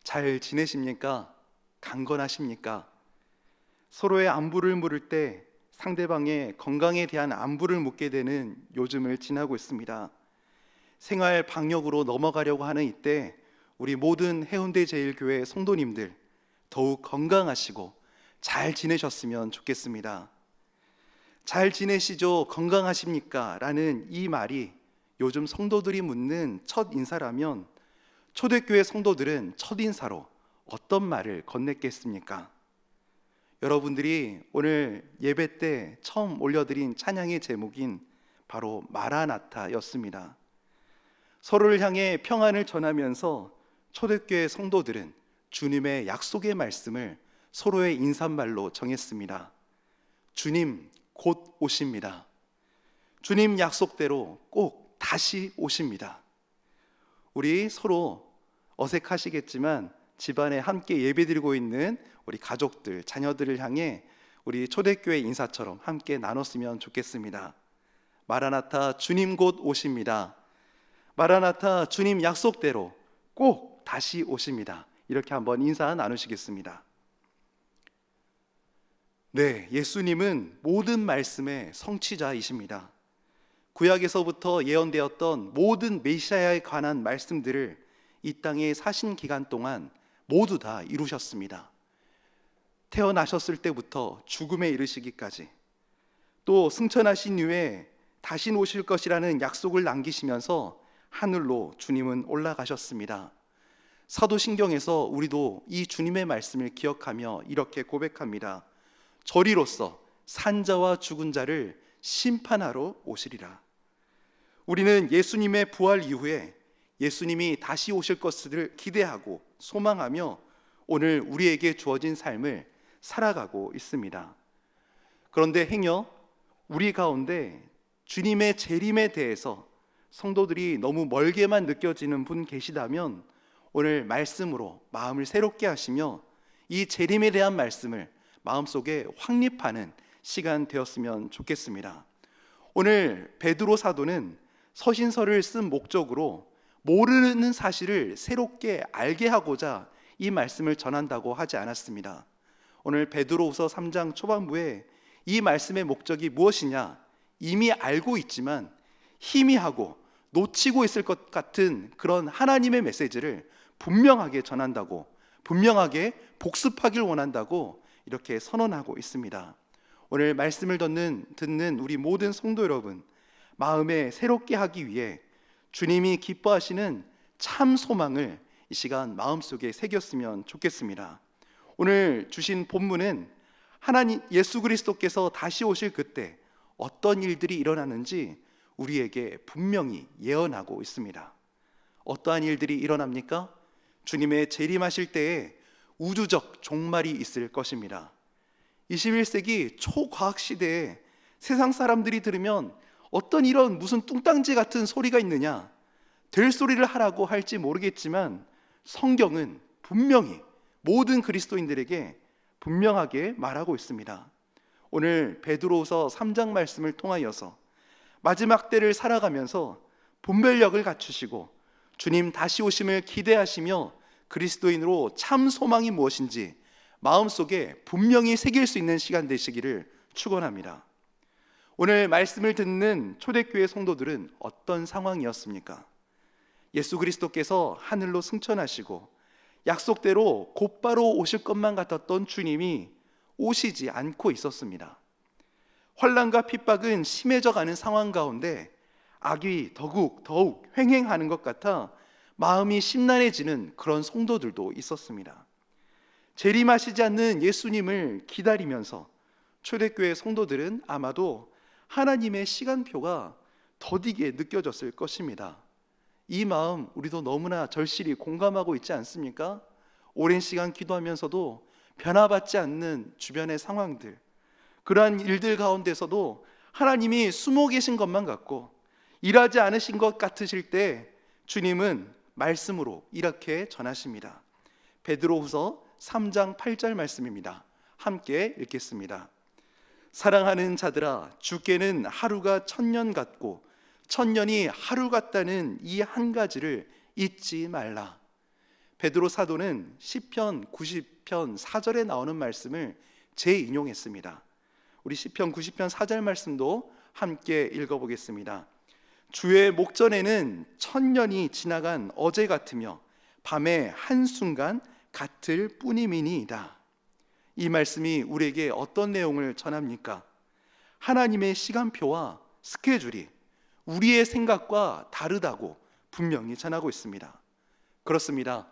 잘 지내십니까? 강건하십니까? 서로의 안부를 물을 때 상대방의 건강에 대한 안부를 묻게 되는 요즘을 지나고 있습니다. 생활 방역으로 넘어가려고 하는 이때 우리 모든 해운대 제일교회 성도님들 더욱 건강하시고 잘 지내셨으면 좋겠습니다. 잘 지내시죠? 건강하십니까? 라는 이 말이 요즘 성도들이 묻는 첫 인사라면 초대교회 성도들은 첫 인사로 어떤 말을 건넸겠습니까? 여러분들이 오늘 예배 때 처음 올려드린 찬양의 제목인 바로 마라나타였습니다. 서로를 향해 평안을 전하면서 초대교회 성도들은 주님의 약속의 말씀을 서로의 인사말로 정했습니다. 주님 곧 오십니다. 주님 약속대로 꼭 다시 오십니다. 우리 서로 어색하시겠지만 집안에 함께 예배드리고 있는 우리 가족들, 자녀들을 향해 우리 초대교회 인사처럼 함께 나눴으면 좋겠습니다. 마라나타 주님 곧 오십니다. 마라나타 주님 약속대로 꼭 다시 오십니다. 이렇게 한번 인사 나누시겠습니다. 네, 예수님은 모든 말씀의 성취자이십니다. 구약에서부터 예언되었던 모든 메시아에 관한 말씀들을 이 땅에 사신 기간 동안 모두 다 이루셨습니다. 태어나셨을 때부터 죽음에 이르시기까지, 또 승천하신 이후에 다시 오실 것이라는 약속을 남기시면서 하늘로 주님은 올라가셨습니다. 사도신경에서 우리도 이 주님의 말씀을 기억하며 이렇게 고백합니다. 저리로서 산자와 죽은 자를 심판하러 오시리라. 우리는 예수님의 부활 이후에 예수님이 다시 오실 것을 기대하고 소망하며 오늘 우리에게 주어진 삶을 살아가고 있습니다. 그런데 행여 우리 가운데 주님의 재림에 대해서 성도들이 너무 멀게만 느껴지는 분 계시다면 오늘 말씀으로 마음을 새롭게 하시며 이 재림에 대한 말씀을 마음속에 확립하는 시간 되었으면 좋겠습니다. 오늘 베드로 사도는 서신서를 쓴 목적으로 모르는 사실을 새롭게 알게 하고자 이 말씀을 전한다고 하지 않았습니다. 오늘 베드로후서 3장 초반부에 이 말씀의 목적이 무엇이냐, 이미 알고 있지만 희미하고 놓치고 있을 것 같은 그런 하나님의 메시지를 분명하게 전한다고, 분명하게 복습하길 원한다고 이렇게 선언하고 있습니다. 오늘 말씀을 듣는 우리 모든 성도 여러분, 마음에 새롭게 하기 위해 주님이 기뻐하시는 참 소망을 이 시간 마음속에 새겼으면 좋겠습니다. 오늘 주신 본문은 하나님 예수 그리스도께서 다시 오실 그때 어떤 일들이 일어나는지 우리에게 분명히 예언하고 있습니다. 어떠한 일들이 일어납니까? 주님의 재림하실 때에 우주적 종말이 있을 것입니다. 21세기 초과학 시대에 세상 사람들이 들으면 어떤 이런 무슨 뚱땅지 같은 소리가 있느냐, 될 소리를 하라고 할지 모르겠지만 성경은 분명히 모든 그리스도인들에게 분명하게 말하고 있습니다. 오늘 베드로후서 3장 말씀을 통하여서 마지막 때를 살아가면서 분별력을 갖추시고 주님 다시 오심을 기대하시며 그리스도인으로 참 소망이 무엇인지 마음속에 분명히 새길 수 있는 시간 되시기를 축원합니다. 오늘 말씀을 듣는 초대교회 성도들은 어떤 상황이었습니까? 예수 그리스도께서 하늘로 승천하시고 약속대로 곧바로 오실 것만 같았던 주님이 오시지 않고 있었습니다. 환난과 핍박은 심해져 가는 상황 가운데 악이 더욱 횡행하는 것 같아 마음이 심란해지는 그런 성도들도 있었습니다. 재림하시지 않는 예수님을 기다리면서 초대교회 성도들은 아마도 하나님의 시간표가 더디게 느껴졌을 것입니다. 이 마음 우리도 너무나 절실히 공감하고 있지 않습니까? 오랜 시간 기도하면서도 변화받지 않는 주변의 상황들, 그러한 일들 가운데서도 하나님이 숨어 계신 것만 같고 일하지 않으신 것 같으실 때 주님은 말씀으로 이렇게 전하십니다. 베드로후서 3장 8절 말씀입니다. 함께 읽겠습니다. 사랑하는 자들아, 주께는 하루가 1000년 같고 1000년이 하루 같다는 이 한 가지를 잊지 말라. 베드로 사도는 시편 90편 4절에 나오는 말씀을 재인용했습니다. 우리 시편 90편 4절 말씀도 함께 읽어보겠습니다. 주의 목전에는 천년이 지나간 어제 같으며 밤의 한순간 같을 뿐이미니이다. 이 말씀이 우리에게 어떤 내용을 전합니까? 하나님의 시간표와 스케줄이 우리의 생각과 다르다고 분명히 전하고 있습니다. 그렇습니다.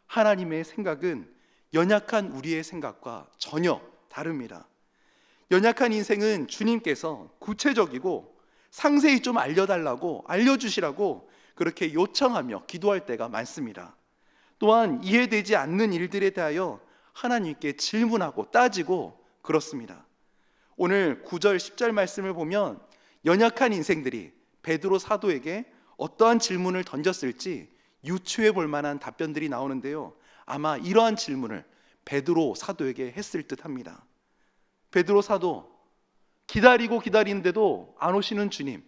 하나님의 생각은 연약한 우리의 생각과 전혀 다릅니다. 연약한 인생은 주님께서 구체적이고 상세히 좀 알려주시라고 그렇게 요청하며 기도할 때가 많습니다. 또한 이해되지 않는 일들에 대하여 하나님께 질문하고 따지고 그렇습니다. 오늘 9절 10절 말씀을 보면 연약한 인생들이 베드로 사도에게 어떠한 질문을 던졌을지 유추해 볼 만한 답변들이 나오는데요, 아마 이러한 질문을 베드로 사도에게 했을 듯합니다. 베드로 사도, 기다리는데도 안 오시는 주님,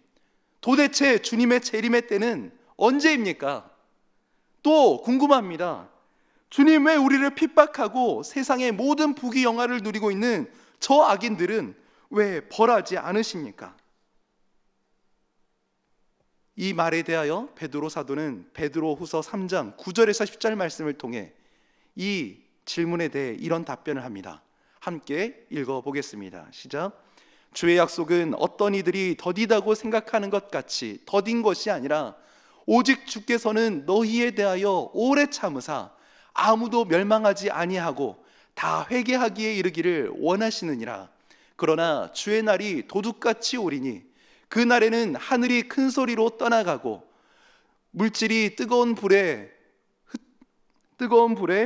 도대체 주님의 재림의 때는 언제입니까? 또 궁금합니다. 주님, 왜 우리를 핍박하고 세상의 모든 부귀영화를 누리고 있는 저 악인들은 왜 벌하지 않으십니까? 이 말에 대하여 베드로 사도는 베드로후서 3장 9절에서 10절 말씀을 통해 이 질문에 대해 이런 답변을 합니다. 함께 읽어보겠습니다. 시작. 주의 약속은 어떤 이들이 더디다고 생각하는 것 같이 더딘 것이 아니라 오직 주께서는 너희에 대하여 오래 참으사 아무도 멸망하지 아니하고 다 회개하기에 이르기를 원하시느니라. 그러나 주의 날이 도둑같이 오리니 그 날에는 하늘이 큰 소리로 떠나가고 물질이 뜨거운 불에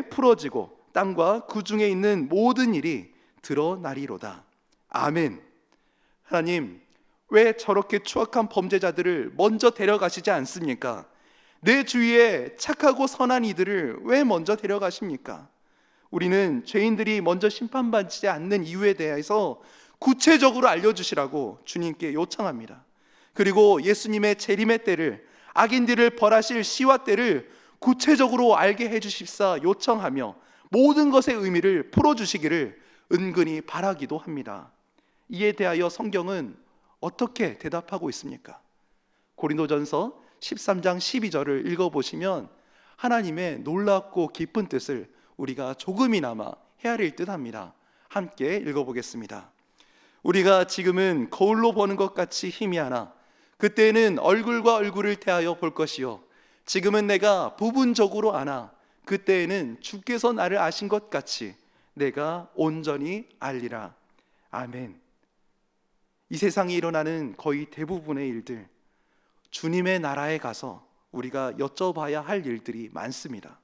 풀어지고 땅과 그 중에 있는 모든 일이 드러나리로다. 아멘. 하나님, 왜 저렇게 추악한 범죄자들을 먼저 데려가시지 않습니까? 내 주위에 착하고 선한 이들을 왜 먼저 데려가십니까? 우리는 죄인들이 먼저 심판받지 않는 이유에 대해서 구체적으로 알려주시라고 주님께 요청합니다. 그리고 예수님의 재림의 때를, 악인들을 벌하실 시와 때를 구체적으로 알게 해주십사 요청하며 모든 것의 의미를 풀어주시기를 은근히 바라기도 합니다. 이에 대하여 성경은 어떻게 대답하고 있습니까? 고린도전서 13장 12절을 읽어보시면 하나님의 놀랍고 깊은 뜻을 우리가 조금이나마 헤아릴 듯합니다. 함께 읽어보겠습니다. 우리가 지금은 거울로 보는 것 같이 희미하나 그때는 얼굴과 얼굴을 대하여 볼 것이요 지금은 내가 부분적으로 아나 그때에는 주께서 나를 아신 것 같이 내가 온전히 알리라. 아멘. 이 세상에 일어나는 거의 대부분의 일들, 주님의 나라에 가서 우리가 여쭤봐야 할 일들이 많습니다.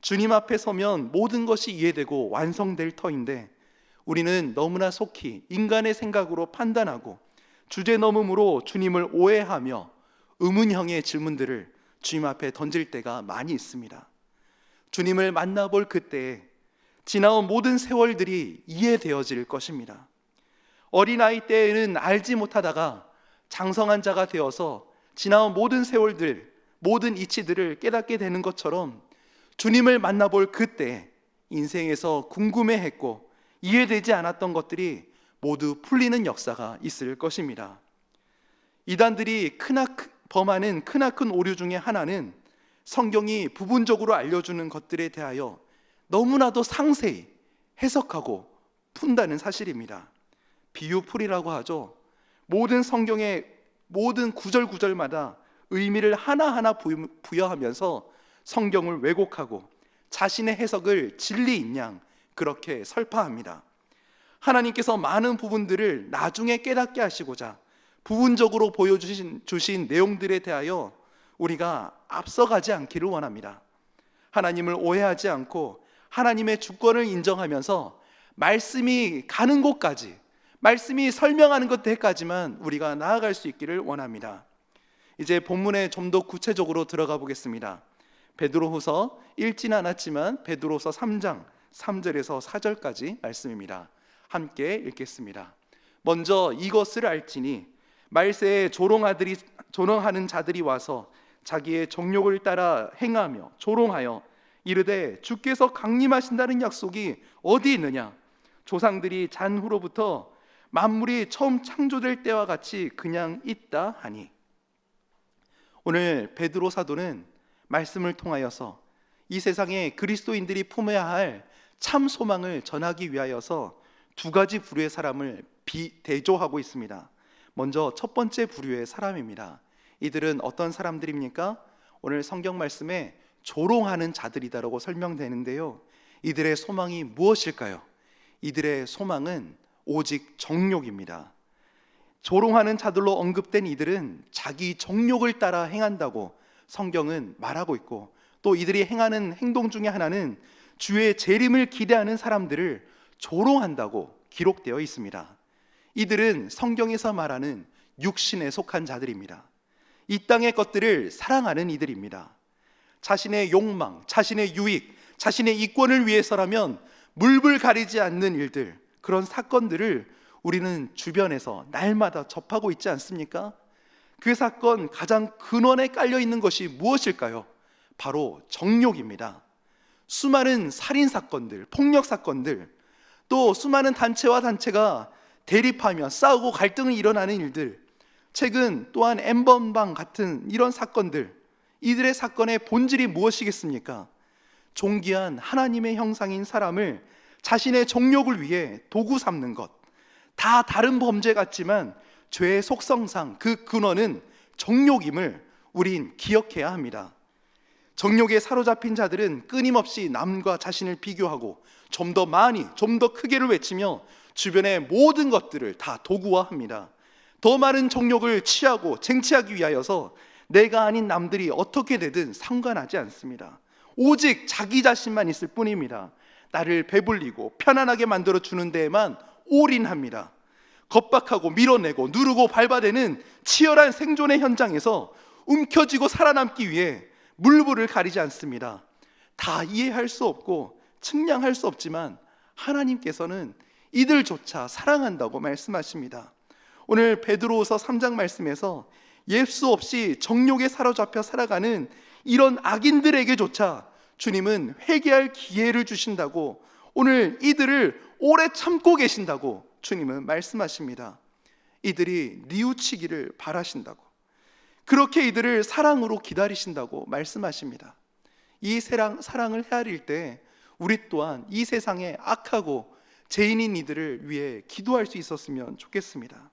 주님 앞에 서면 모든 것이 이해되고 완성될 터인데 우리는 너무나 속히 인간의 생각으로 판단하고 주제넘음으로 주님을 오해하며 의문형의 질문들을 주님 앞에 던질 때가 많이 있습니다. 주님을 만나볼 그때에 지나온 모든 세월들이 이해되어질 것입니다. 어린아이 때에는 알지 못하다가 장성한 자가 되어서 지나온 모든 세월들, 모든 이치들을 깨닫게 되는 것처럼 주님을 만나볼 그때 인생에서 궁금해했고 이해되지 않았던 것들이 모두 풀리는 역사가 있을 것입니다. 이단들이 범하는 크나큰 오류 중에 하나는 성경이 부분적으로 알려주는 것들에 대하여 너무나도 상세히 해석하고 푼다는 사실입니다. 비유풀이라고 하죠. 모든 성경의 모든 구절마다 의미를 하나하나 부여하면서 성경을 왜곡하고 자신의 해석을 진리인 양 그렇게 설파합니다. 하나님께서 많은 부분들을 나중에 깨닫게 하시고자 부분적으로 보여주신 내용들에 대하여 우리가 앞서가지 않기를 원합니다. 하나님을 오해하지 않고 하나님의 주권을 인정하면서 말씀이 가는 곳까지, 말씀이 설명하는 것들까지만 우리가 나아갈 수 있기를 원합니다. 이제 본문에 좀 더 구체적으로 들어가 보겠습니다. 베드로후서 읽지는 않았지만 베드로서 3장 3절에서 4절까지 말씀입니다. 함께 읽겠습니다. 먼저 이것을 알지니 말세에 조롱하는 자들이 와서 자기의 정욕을 따라 행하며 조롱하여 이르되 주께서 강림하신다는 약속이 어디 있느냐? 조상들이 잔 후로부터 만물이 처음 창조될 때와 같이 그냥 있다 하니. 오늘 베드로 사도는 말씀을 통하여서 이 세상에 그리스도인들이 품어야 할 참 소망을 전하기 위하여서 두 가지 부류의 사람을 대조하고 있습니다. 먼저 첫 번째 부류의 사람입니다. 이들은 어떤 사람들입니까? 오늘 성경 말씀에 조롱하는 자들이다라고 설명되는데요, 이들의 소망이 무엇일까요? 이들의 소망은 오직 정욕입니다. 조롱하는 자들로 언급된 이들은 자기 정욕을 따라 행한다고 성경은 말하고 있고, 또 이들이 행하는 행동 중에 하나는 주의 재림을 기대하는 사람들을 조롱한다고 기록되어 있습니다. 이들은 성경에서 말하는 육신에 속한 자들입니다. 이 땅의 것들을 사랑하는 이들입니다. 자신의 욕망, 자신의 유익, 자신의 이권을 위해서라면 물불 가리지 않는 일들, 그런 사건들을 우리는 주변에서 날마다 접하고 있지 않습니까? 그 사건 가장 근원에 깔려 있는 것이 무엇일까요? 바로 정욕입니다. 수많은 살인 사건들, 폭력 사건들, 또 수많은 단체와 단체가 대립하며 싸우고 갈등이 일어나는 일들, 최근 또한 엠번방 같은 이런 사건들, 이들의 사건의 본질이 무엇이겠습니까? 존귀한 하나님의 형상인 사람을 자신의 정욕을 위해 도구 삼는 것, 다 다른 범죄 같지만 죄의 속성상 그 근원은 정욕임을 우린 기억해야 합니다. 정욕에 사로잡힌 자들은 끊임없이 남과 자신을 비교하고 좀 더 많이, 좀 더 크게를 외치며 주변의 모든 것들을 다 도구화합니다. 더 많은 정욕을 취하고 쟁취하기 위하여서 내가 아닌 남들이 어떻게 되든 상관하지 않습니다. 오직 자기 자신만 있을 뿐입니다. 나를 배불리고 편안하게 만들어 주는 데에만 올인합니다. 겁박하고 밀어내고 누르고 밟아대는 치열한 생존의 현장에서 움켜쥐고 살아남기 위해 물불을 가리지 않습니다. 다 이해할 수 없고 측량할 수 없지만 하나님께서는 이들조차 사랑한다고 말씀하십니다. 오늘 베드로후서 3장 말씀에서 예수 없이 정욕에 사로잡혀 살아가는 이런 악인들에게조차 주님은 회개할 기회를 주신다고, 오늘 이들을 오래 참고 계신다고 주님은 말씀하십니다. 이들이 뉘우치기를 바라신다고, 그렇게 이들을 사랑으로 기다리신다고 말씀하십니다. 이 사랑을 헤아릴 때 우리 또한 이 세상에 악하고 죄인인 이들을 위해 기도할 수 있었으면 좋겠습니다.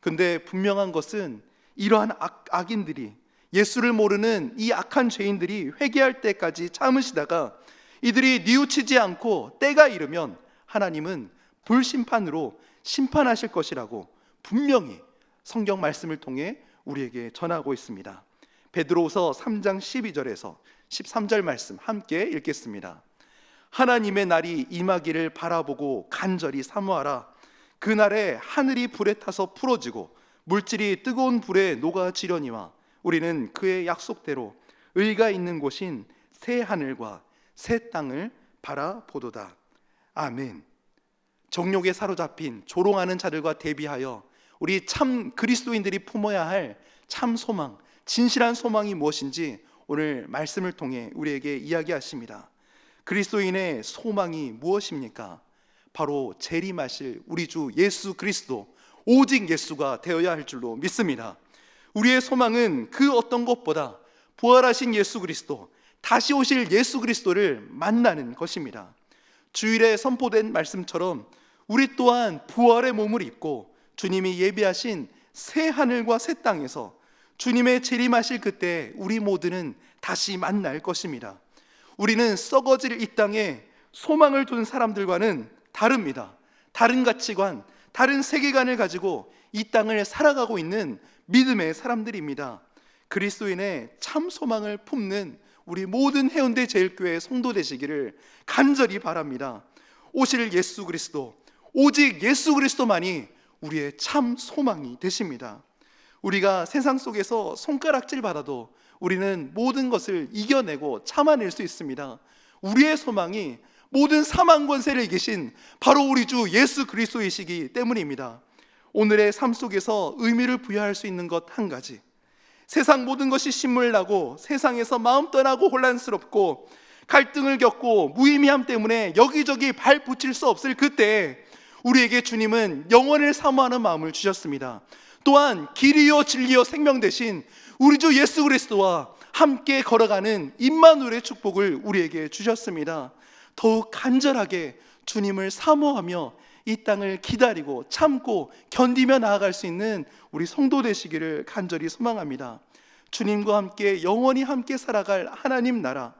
근데 분명한 것은 이러한 악인들이, 예수를 모르는 이 악한 죄인들이 회개할 때까지 참으시다가 이들이 뉘우치지 않고 때가 이르면 하나님은 불심판으로 심판하실 것이라고 분명히 성경 말씀을 통해 우리에게 전하고 있습니다. 베드로후서 3장 12절에서 13절 말씀 함께 읽겠습니다. 하나님의 날이 임하기를 바라보고 간절히 사모하라. 그날에 하늘이 불에 타서 풀어지고 물질이 뜨거운 불에 녹아지려니와 우리는 그의 약속대로 의가 있는 곳인 새 하늘과 새 땅을 바라보도다. 아멘. 정욕에 사로잡힌 조롱하는 자들과 대비하여 우리 참 그리스도인들이 품어야 할 참 소망, 진실한 소망이 무엇인지 오늘 말씀을 통해 우리에게 이야기하십니다. 그리스도인의 소망이 무엇입니까? 바로 재림하실 우리 주 예수 그리스도, 오직 예수가 되어야 할 줄로 믿습니다. 우리의 소망은 그 어떤 것보다 부활하신 예수 그리스도, 다시 오실 예수 그리스도를 만나는 것입니다. 주일에 선포된 말씀처럼 우리 또한 부활의 몸을 입고 주님이 예비하신 새 하늘과 새 땅에서 주님의 재림하실 그때 우리 모두는 다시 만날 것입니다. 우리는 썩어질 이 땅에 소망을 둔 사람들과는 다릅니다. 다른 가치관, 다른 세계관을 가지고 이 땅을 살아가고 있는 믿음의 사람들입니다. 그리스도인의 참 소망을 품는 우리 모든 해운대 제일교회 성도 되시기를 간절히 바랍니다. 오실 예수 그리스도, 오직 예수 그리스도만이 우리의 참 소망이 되십니다. 우리가 세상 속에서 손가락질 받아도 우리는 모든 것을 이겨내고 참아낼 수 있습니다. 우리의 소망이 모든 사망 권세를 이기신 바로 우리 주 예수 그리스도이시기 때문입니다. 오늘의 삶 속에서 의미를 부여할 수 있는 것 한 가지, 세상 모든 것이 신물나고 세상에서 마음 떠나고 혼란스럽고 갈등을 겪고 무의미함 때문에 여기저기 발 붙일 수 없을 그때 우리에게 주님은 영원을 사모하는 마음을 주셨습니다. 또한 길이요 진리요 생명 되신 우리 주 예수 그리스도와 함께 걸어가는 임마누엘의 축복을 우리에게 주셨습니다. 더욱 간절하게 주님을 사모하며 이 땅을 기다리고 참고 견디며 나아갈 수 있는 우리 성도 되시기를 간절히 소망합니다. 주님과 함께 영원히 함께 살아갈 하나님 나라,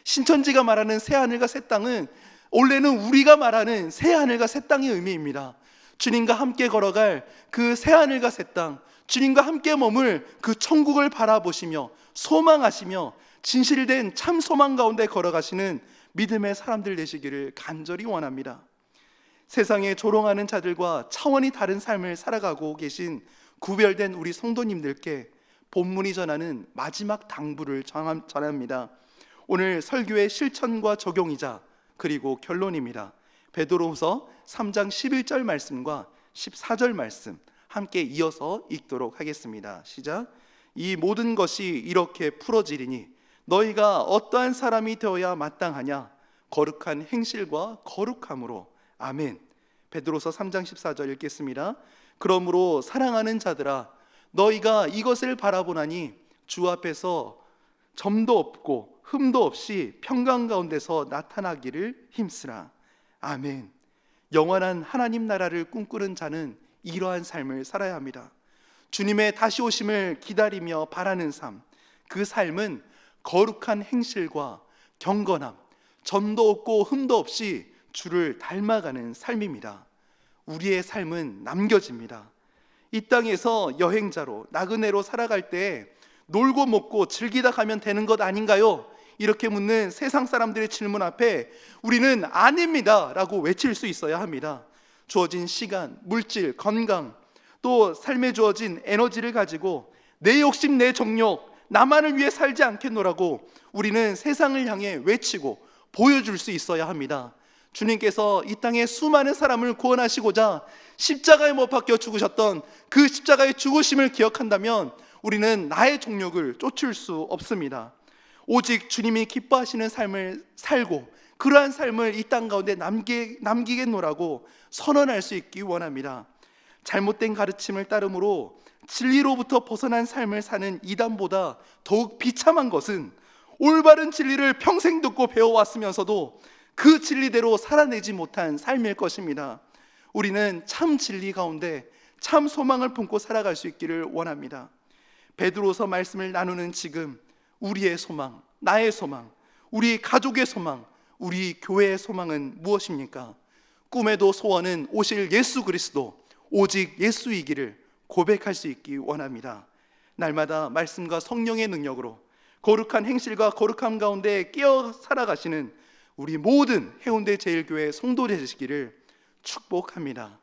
신천지가 말하는 새하늘과 새 땅은 원래는 우리가 말하는 새하늘과 새 땅의 의미입니다. 주님과 함께 걸어갈 그 새하늘과 새 땅, 주님과 함께 머물 그 천국을 바라보시며 소망하시며 진실된 참 소망 가운데 걸어가시는 믿음의 사람들 되시기를 간절히 원합니다. 세상에 조롱하는 자들과 차원이 다른 삶을 살아가고 계신 구별된 우리 성도님들께 본문이 전하는 마지막 당부를 전합니다. 오늘 설교의 실천과 적용이자 그리고 결론입니다. 베드로후서 3장 11절 말씀과 14절 말씀 함께 이어서 읽도록 하겠습니다. 시작. 이 모든 것이 이렇게 풀어지리니 너희가 어떠한 사람이 되어야 마땅하냐? 거룩한 행실과 거룩함으로. 아멘. 베드로서 3장 14절 읽겠습니다. 그러므로 사랑하는 자들아, 너희가 이것을 바라보나니 주 앞에서 점도 없고 흠도 없이 평강 가운데서 나타나기를 힘쓰라. 아멘. 영원한 하나님 나라를 꿈꾸는 자는 이러한 삶을 살아야 합니다. 주님의 다시 오심을 기다리며 바라는 삶, 그 삶은 거룩한 행실과 경건함, 점도 없고 흠도 없이 주를 닮아가는 삶입니다. 우리의 삶은 남겨집니다. 이 땅에서 여행자로 나그네로 살아갈 때 놀고 먹고 즐기다 가면 되는 것 아닌가요? 이렇게 묻는 세상 사람들의 질문 앞에 우리는 아닙니다 라고 외칠 수 있어야 합니다. 주어진 시간, 물질, 건강, 또 삶에 주어진 에너지를 가지고 내 욕심, 내 정욕, 나만을 위해 살지 않겠노라고 우리는 세상을 향해 외치고 보여줄 수 있어야 합니다. 주님께서 이 땅에 수많은 사람을 구원하시고자 십자가에 못 박혀 죽으셨던 그 십자가의 죽으심을 기억한다면 우리는 나의 정욕을 쫓을 수 없습니다. 오직 주님이 기뻐하시는 삶을 살고 그러한 삶을 이 땅 가운데 남기겠노라고 선언할 수 있기 원합니다. 잘못된 가르침을 따름으로 진리로부터 벗어난 삶을 사는 이단보다 더욱 비참한 것은 올바른 진리를 평생 듣고 배워왔으면서도 그 진리대로 살아내지 못한 삶일 것입니다. 우리는 참 진리 가운데 참 소망을 품고 살아갈 수 있기를 원합니다. 베드로서 말씀을 나누는 지금 우리의 소망, 나의 소망, 우리 가족의 소망, 우리 교회의 소망은 무엇입니까? 꿈에도 소원은 오실 예수 그리스도, 오직 예수이기를 고백할 수 있기 원합니다. 날마다 말씀과 성령의 능력으로 거룩한 행실과 거룩함 가운데 깨어 살아가시는 우리 모든 해운대 제일교회 성도 되시기를 축복합니다.